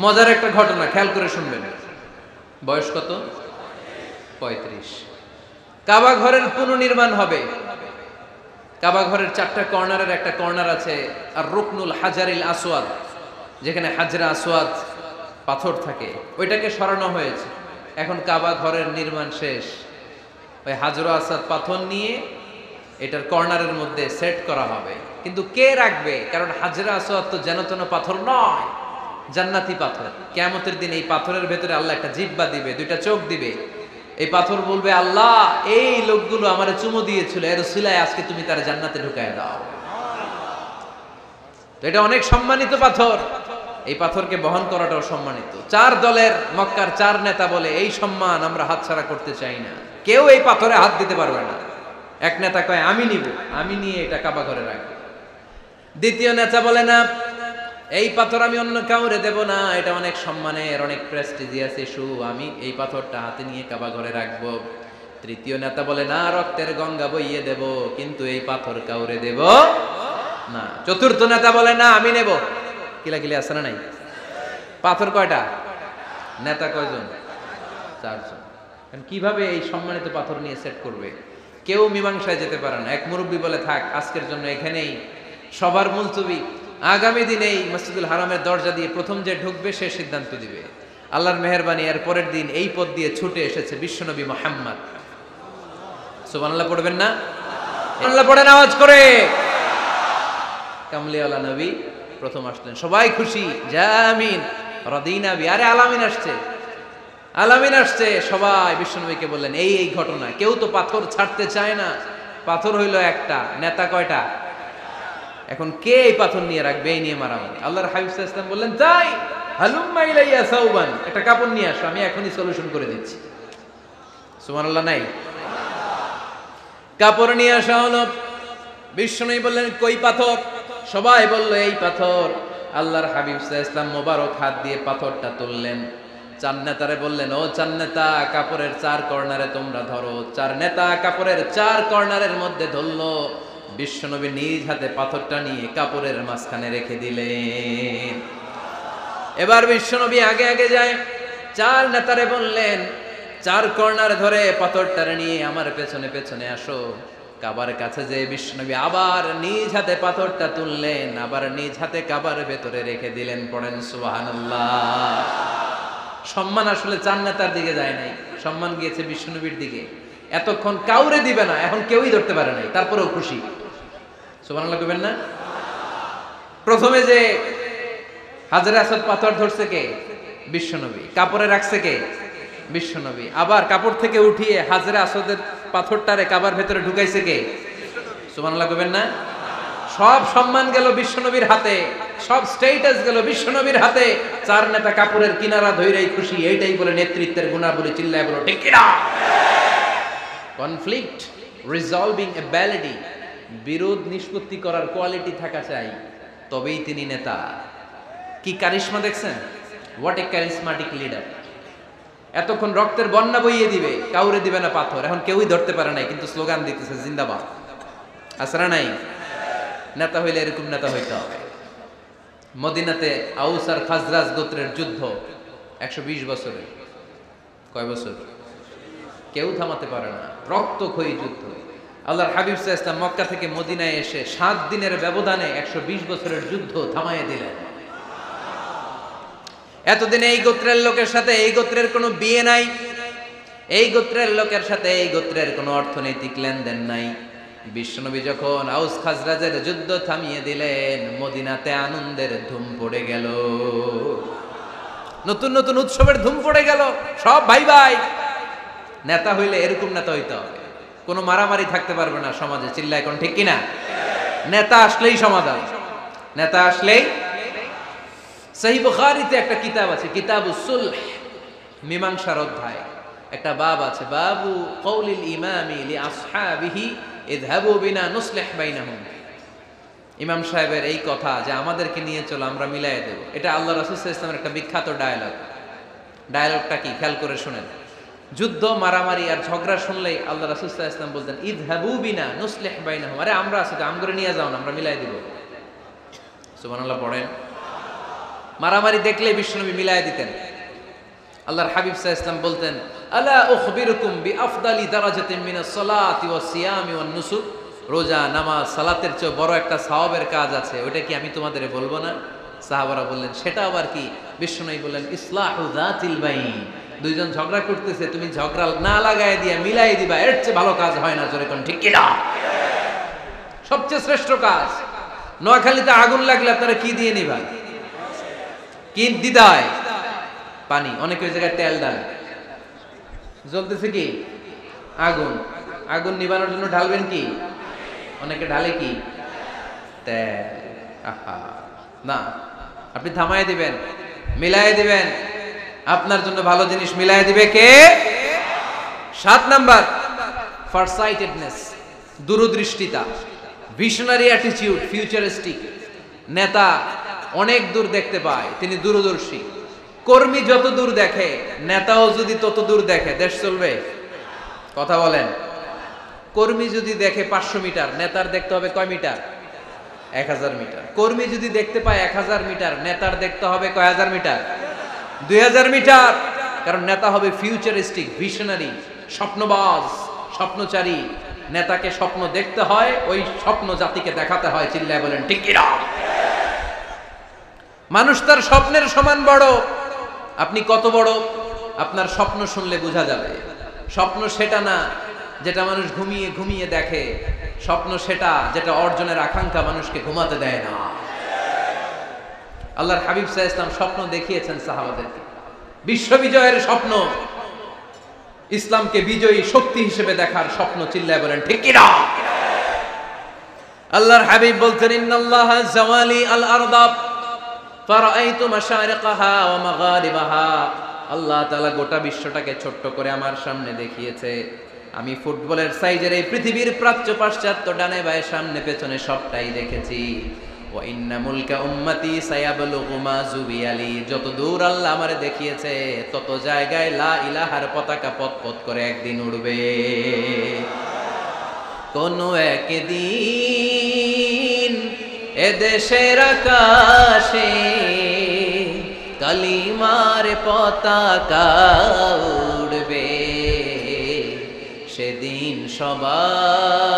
মজার একটা ঘটনা, খেয়াল করে শুনবেন। বয়স কত? 35। কাবা ঘরের পুনর্নির্মাণ হবে। কাবা ঘরের 4টা কর্নারের একটা কর্নার আছে আর রুকনুল হাজারিল আসওয়াদ, যেখানে হাজরা আসওয়াদ পাথর থাকে, ওইটাকে সরানো হয়েছে। এখন কাবা ঘরের নির্মাণ শেষ, ওই হাজরা আসওয়াদ পাথর নিয়ে এটার কর্নারের মধ্যে সেট করা হবে। কিন্তু কে রাখবে? কারণ হাজরা আসওয়াদ তো যেন তেন পাথর নয়, জান্নাতি পাথর। কিয়ামতের দিন এই পাথরের ভেতরে আল্লাহ একটা জিহ্বা দিবে, 2টা চোখ দিবে। এই পাথর বলবে, আল্লাহ এই লোকগুলো আমারে চুমো দিয়েছিল, এর উসিলায় আজকে তুমি তার জান্নাতে ঢুকায় দাও। তো এটা অনেক সম্মানিত পাথর, এই পাথরকে বহন করাটাও সম্মানিত। 4 দলের মক্কার 4 নেতা বলে, এই সম্মান আমরা হাতছাড়া করতে চাই না, কেউ এই পাথরে হাত দিতে পারবে না। এক নেতা কয়, আমি নিব, আমি নিয়ে এটা কাবা ঘরে রাখবো। দ্বিতীয় নেতা বলে, না, এই পাথর আমি অন্য কাউরে দেব না, এটা অনেক সম্মানের, অনেক প্রেস্টিজিয়াস ইস্যু, আমি এই পাথরটা হাতে নিয়ে কাবা ঘরে রাখবো। তৃতীয় নেতা বলে, না, রক্তের গঙ্গা বইয়ে দেব, কিন্তু এই পাথর কাউরে দেব না। চতুর্থ নেতা বলে, না, আমি নেব। কিলাকিলি আছে না নাই? পাথর কয়টা? নেতা কয়জন? 4 জন। কিভাবে এই সম্মানিত পাথর নিয়ে সেট করবে? কেউ মীমাংসায় যেতে পারে না। এক মুরব্বী বলে, থাক, আজকের জন্য এখানেই সবার মুলতবি, আগামী দিনে এই মসজিদুল হারামের দরজা দিয়ে প্রথম যে ঢুকবে সে সিদ্ধান্ত দিবে। আল্লাহর মেহেরবানি, এর পরের দিন এই পথ দিয়ে ছুটে এসেছে বিশ্বনবী মুহাম্মদ। সুবহানাল্লাহ পড়বেন না? আল্লাহ পড়েন আওয়াজ করে। কামলিওয়ালা নবী প্রথম আসলেন, সবাই খুশি, জামিন রাদিনা বি। আরে আলামিন আসছে, আলামিন আসছে। সবাই বিশ্বনবীকে বললেন, এই এই ঘটনা। কেউ তো পাথর ছাড়তে চায় না। পাথর হইল একটা, নেতা কয়টা? এখন কে এই পাথর নিয়ে রাখবে? এই নিয়ে মারামারি। আল্লাহর হাবিব সাল্লাল্লাহু আলাইহি ওয়াসাল্লাম বললেন, যাই, হালুম্মা ইলাইয়া সাউবান, একটা কাপড় নিয়ে আসো, আমি এখনই সলিউশন করে দিচ্ছি। সুবহানাল্লাহ নাই? কাপড় নিয়ে আসা হলো। বিশ্বনবী বললেন, কই পাথর? সবাই বলল, এই পাথর। আল্লাহর হাবিব সাল্লাল্লাহু আলাইহি ওয়াসাল্লাম মোবারক হাত দিয়ে পাথরটা তুললেন। 4 নেতারে বললেন, ও 4 নেতা, কাপড়ের 4 কর্নারে তোমরা ধরো। 4 নেতা কাপড়ের 4 কর্নারের মধ্যে ধরলো। বিশ্বনবী নিজ হাতে পাথরটা নিয়ে কাপড়ের মাঝখানে রেখে দিলেন। এবার বিশ্বনবী আগে আগে যায়। 4 নেতারে বললেন, 4 কর্নার ধরে পাথরটারে নিয়ে আমার পেছনে পেছনে আসো। কাবার কাছে যে বিশ্বনবী আবার নিজ হাতে পাথরটা তুললেন, আবার নিজ হাতে কাবার ভেতরে রেখে দিলেন। পড়েন সুবহানাল্লাহ। সম্মান আসলে 4 নেতার দিকে যায় নাই, সম্মান গিয়েছে বিশ্বনবীর দিকে। এতক্ষণ কাউরে দিবে না, এখন কেউই ধরতে পারে নাই, তারপরেও খুশি। সুবহানাল্লাহ কইবেন না? প্রথমে যে হাজরে আসওয়াদ পাথর ধরছে কে? বিশ্বনবী। কাপড়ে রাখছে কে? বিশ্বনবী। আবার কাপড় থেকে উঠিয়ে হাজরে আসওয়াদের পাথরটারে কাবার ভেতরে ঢুকাইছে কে? সুবহানাল্লাহ কইবেন না? সব সম্মান গেল বিশ্বনবীর হাতে, সব স্ট্যাটাস গেল বিশ্বনবীর হাতে। 4 নেতা কাপড়ের কিনারা ধইরাই খুশি। এইটাই বলে নেতৃত্বের গুণাবলী। চিল্লায় বলো ঠিক কিনা? কনফ্লিক্ট রিজলভিং এবিলিটি, বিরোধ নিষ্পত্তি করার কোয়ালিটি থাকা চাই, তবেই তিনি নেতা। কি কারিশমা দেখছেন? What a charismatic leader. এতক্ষণ রক্তের বন্যা বইয়ে দিবে, কাউরে দিবে না পাথর। এখন কেউই ধরতে পারে নাই, কিন্তু স্লোগান দিতেছে জিন্দাবাদ। আসরা নাই? নেতা হইলে এরকম নেতা হইতে হবে। মদিনাতে আউস আর খাজরাজ গোত্রের যুদ্ধ 120 বছরের। কয় বছর? কেউ থামাতে পারে না, রক্তক্ষয়ী যুদ্ধ। আল্লাহর হাবিব সাল্লাল্লাহু আলাইহি ওয়াসাল্লাম মক্কা থেকে মদিনায় এসে 7 দিনের ব্যবধানে 120 বছরের যুদ্ধ থামাইয়ে দিলেন। এতদিন এই গোত্রের লোকের সাথে এই গোত্রের কোনো বিয়ে নাই, এই গোত্রের লোকের সাথে এই গোত্রের কোনো অর্থনৈতিক লেনদেন নাই। বিশ্বনবী যখন আউস খাজরাজের যুদ্ধ থামিয়ে দিলেন, মদিনাতে আনন্দের ধুম পড়ে গেল, নতুন নতুন উৎসবের ধুম পড়ে গেল। সব ভাই ভাই। নেতা হইলে এরকম নেতা হইতে হবে, কোনো মারামারি থাকতে পারবে না সমাজে। চিল্লা এখন ঠিক কিনা? নেতা আসলেই সমাধান, নেতা আসলেই। সহিহ বুখারীতে একটা কিতাব আছে, কিতাবুস সুলহ, মীমাংসার অধ্যায়। একটা বাব আছে, বাবু কওলিল ইমামি লি আসহাবিহি ইযহাবু বিনা নুসলিহ বাইনাহুম। ইমাম সাহেবের এই কথা যে আমাদেরকে নিয়ে চলো, আমরা মিলাই দেব, এটা আল্লাহ রাসূল সাল্লাল্লাহু আলাইহি ওয়াসাল্লামের একটা বিখ্যাত ডায়ালগ। ডায়ালগটা কি? খেয়াল করে শুনেন। যুদ্ধ, মারামারি আর ঝগড়া শুনলেই আল্লাহ রাসূল সাল্লাল্লাহু আলাইহি ওয়াসাল্লাম বলতেন, ইযহাবু বিনা নুসলিহ বাইনাহুম। আরে আমরা আছি তো, আমগরে নিয়ে যাও না, আমরা মিলাই দিব। সুবহানাল্লাহ পড়েন। মারামারি দেখলে বিশ্বনবী মিলায় দিতেন। আল্লাহর হাবিব সাল্লাল্লাহু আলাইহি ওয়াসাল্লাম বলতেন, আলা উখবিরুকুম বিআফদালি দারাজাতিন মিনাস সালাতি ওয়াস সিয়ামি ওয়ান নুসুক, রোজা নামাজ সালাতের চেয়ে বড় একটা সওয়াবের কাজ আছে, ওটা কি আমি তোমাদের বলবো না? সাহাবারা বললেন, সেটা আবার কি? বিশ্বনবী বললেন, ইসলাহু যাতিল বাইন, দুইজন ঝগড়া করতেছে, তুমি ঝগড়া না লাগায় দিয়া মিলাই দিবা, এর চেয়ে ভালো কাজ হয় না। জোরে কোন ঠিক কি না? সবচেয়ে শ্রেষ্ঠ কাজ। নোয়াখালীতে আগুন লাগলে আপনারা কি দিয়ে নিবা? কি দিদায়? পানি। অনেকে ওই জায়গায় তেল ঢালে। জ্বলতেছে কি? আগুন। আগুন নিবানোর জন্য ঢালবেন কি? অনেকে ঢালে কি? তেল। আহা, না, আপনি থামায় দিবেন, মিলায় দিবেন। আপনার জন্য ভালো জিনিস মিলায় দিবে কে? 7 নাম্বার, ফারসাইটেডনেস, দূরদৃষ্টিতা, ভিশনারি অ্যাটিটিউড, ফিউচারিস্টিক। নেতা অনেক দূর দেখতে পায়, তিনি দূরদর্শী। কর্মী যত দূর দেখে, নেতাও যদি তত দূর দেখে, দেশ চলবে? কথা বলেন। কর্মী যদি দেখে 500 মিটার, নেতার দেখতে হবে কয় মিটার? 1000 মিটার। কর্মী যদি দেখতে পায় 1000 মিটার, নেতার দেখতে হবে কয় হাজার মিটার? 2000 মিটার। কারণ নেতা হবে ফিউচারিস্টিক, ভিশনারি, স্বপ্নবাজ, স্বপ্নচারী। নেতাকে স্বপ্ন দেখতে হয়, ওই স্বপ্ন জাতিকে দেখাতে হয়। চিল্লায় বলেন ঠিক কি না? মানুষ তার স্বপ্নের সমান বড়। আপনি কত বড় আপনার স্বপ্ন শুনলে বোঝা যাবে। স্বপ্ন সেটা না যেটা মানুষ ঘুমিয়ে ঘুমিয়ে দেখে, স্বপ্ন সেটা যেটা অর্জনের আকাঙ্ক্ষা মানুষকে ঘুমাতে দেয় না। আল্লাহর হাবিব সাল্লাল্লাহু আলাইহি ওয়াসাল্লাম স্বপ্ন দেখিয়েছেন সাহাবাদেরকে, বিশ্ববিজয়ের স্বপ্ন, ইসলামকে বিজয়ী শক্তি হিসেবে দেখার স্বপ্ন। চিল্লায় বলেন ঠিক কি না? আল্লাহর হাবিব বলতেন, ইন্নাল্লাহা জাওয়ালি আল আরদা ফারাআইতু মাশারিকাহা ওয়া মাগারিবাহা। আল্লাহ তাআলা গোটা বিশ্বটাকে ছোট্ট করে আমার সামনে দেখিয়েছে। আমি ফুটবলের সাইজের এই পৃথিবীর প্রাচ্য পাশ্চাত্য ডানে বায়ে সামনে পেছনে সবটাই দেখেছি। ওয়া ইন্না মুলকা উম্মতি সায়াবলুগু মা জুবিয়ালি। যত দূর আল্লাহ আমারে দেখিয়েছে, তত জায়গায় লা ইলাহার পতাকা পতপত করে একদিন উড়বে। কোন একদিন এদেশের আকাশে কালিমার পতাকা উড়বে। সেদিন সবাই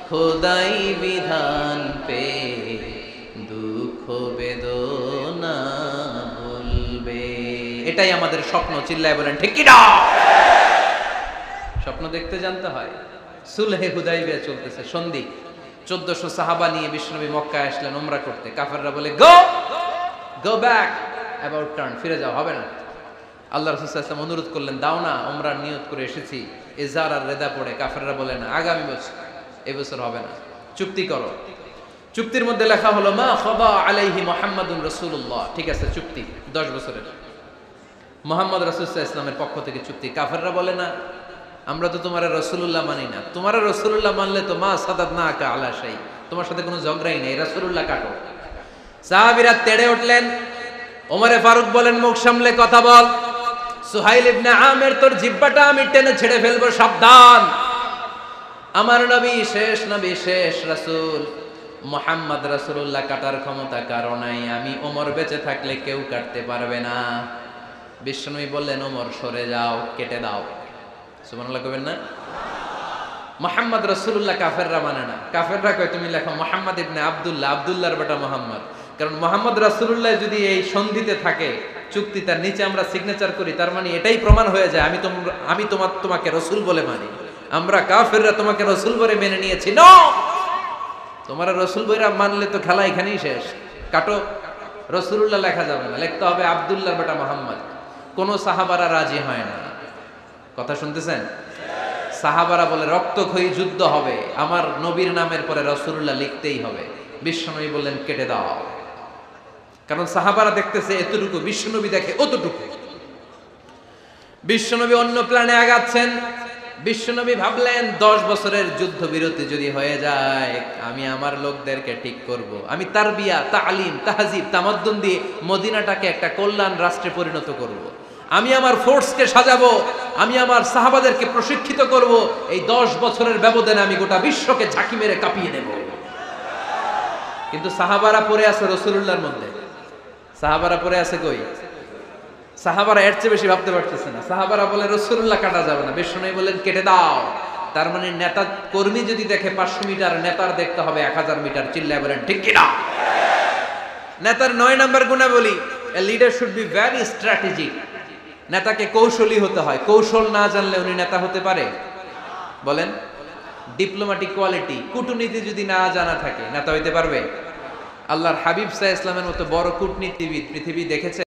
খোদাই বিধান পে দুঃখ বেদনা ভুলবে। এটাই আমাদের স্বপ্ন। চিল্লায় বলেন ঠিক কি না? স্বপ্ন দেখতে জানতে হয়। সুলহে হুদাইবিয়া চলতেছে, সন্ধি। 1400 সাহাবা নিয়ে বিশ্বনবী মক্কায় আসলেন উমরা করতে। কাফেররা বলে, গো ব্যাক, অ্যাবাউট টার্ন, ফিরে যাও, হবে না। আল্লাহ রাসূল সাল্লাল্লাহু আলাইহি ওয়াসাল্লাম অনুরোধ করলেন, দাও না, উমরার নিয়ত করে এসেছি। ইজার আর রেদা পড়ে কাফেররা বলে, না, আগামী বছর, এই বছর হবে না, চুক্তি করো। চুক্তির মধ্যে লেখা হলো, মা খাবা আলাইহি মুহাম্মাদুর রাসূলুল্লাহ। ঠিক আছে, চুক্তি 10 বছরের, মুহাম্মদ রাসূল সাল্লাল্লাহু আলাইহি ওয়াসাল্লামের পক্ষ থেকে চুক্তি। কাফেররা বলে, না, আমরা তো তোমার রাসূলুল্লাহ মানি না। তোমার রাসূলুল্লাহ মানলে তো মা সাদাদনাকা আলা শাই, তোমার সাথে কোনো ঝগড়াই নেই, রাসূলুল্লাহ কাটো। সাহাবীরা তেড়ে উঠলেন। ওমরে ফারুক বলেন, মুখ সামলে কথা বল। সুহাইল ইবনে আমির, তোর জিহ্বাটা আমি টেনে ছেড়ে ফেলবো, সাবধান। আমার নবী শেষ নবী, শেষ রাসূল মুহাম্মদ রাসূলুল্লাহ কাটার ক্ষমতা কারো নাই। আমি ওমর বেঁচে থাকলে কেউ কাটতে পারবে না। বিশ্বনবী বললেন, ওমর সরে যাও, কেটে দাও। সুবহানাল্লাহ কইবেন না? মুহাম্মদ রাসূলুল্লাহ কাফেররা মানে না। কাফেররা কয়, তুমি লেখো মুহাম্মদ ইবনে আব্দুল্লাহ, আব্দুল্লাহর বেটা মুহাম্মদ। কারণ মুহাম্মদ রাসূলুল্লাহ যদি এই সন্ধিতে থাকে, চুক্তি তার নিচে আমরা সিগনেচার করি, তার মানে এটাই প্রমাণ হয়ে যায় আমি তোমাকে রাসূল বলে মানি। আমরা কাফেররা তোমাকে রাসূল বলে মেনে নিয়েছি। নো, তোমার রাসূল বইরা মানলে তো খেলা এখানেই শেষ। কাটো, রাসূলুল্লাহ লেখা যাবে না, লিখতে হবে আব্দুল্লাহর বেটা মুহাম্মদ। কোন সাহাবারা রাজি হয় না। কথা শুনতেছেন? সাহাবারা বলে, রক্তক্ষয়ী যুদ্ধ হবে, আমার নবীর নামের পরে রাসূলুল্লাহ লিখতেই হবে। বিশ্বনবী বললেন, কেটে দাও। কারণ সাহাবারা দেখতেছে এতটুকু, বিশ্বনবী দেখে অতটুকু। বিশ্বনবী অন্য প্ল্যানে আগাচ্ছেন। বিশ্বনবী ভাবলেন, 10 বছরের যুদ্ধ বিরতি যদি হয়ে যায়, আমি আমার লোকদেরকে ঠিক করব। আমি তারবিয়া, তালিম, তাহজিব, তামাদ্দুন দিয়ে মদিনাটাকে একটা কল্যাণ রাষ্ট্রে পরিণত করব। আমি আমার ফোর্সকে সাজাবো, আমি আমার সাহাবাদেরকে প্রশিক্ষিত করব। এই 10 বছরের ব্যবধানে আমি গোটা বিশ্বকে ঝাঁকি মেরে কাঁপিয়ে দেব। কিন্তু সাহাবারা পড়ে আছে রাসূলুল্লাহর মধ্যে। সাহাবারা পরে আছে কই? সাহাবারা এর চেয়ে বেশি ভাবতে পারতেছে না। সাহাবারা বলে রাসূলুল্লাহ কাটা যাবে না, বিষ্ণু বললেন কেটে দাও। তার মানে নেতা কর্মী যদি দেখে 500 মিটার, নেতার দেখতে হবে 1000 মিটার। চিল্লায় বলেন ঠিক কিনা? নেতার 9 নাম্বার গুণাবলী, a leader should be very strategic. নেতাকে কৌশলী হতে হয়, কৌশল না জানলে উনি নেতা হতে পারে? বলেন। ডিপ্লোম্যাটিক কোয়ালিটি, কূটনীতি যদি না জানা থাকে নেতা হইতে পারবে? আল্লাহর হাবিব সাল্লাল্লাহু আলাইহি ওয়াসাল্লামের মতো বড় কূটনীতিবিদ পৃথিবী দেখেছে?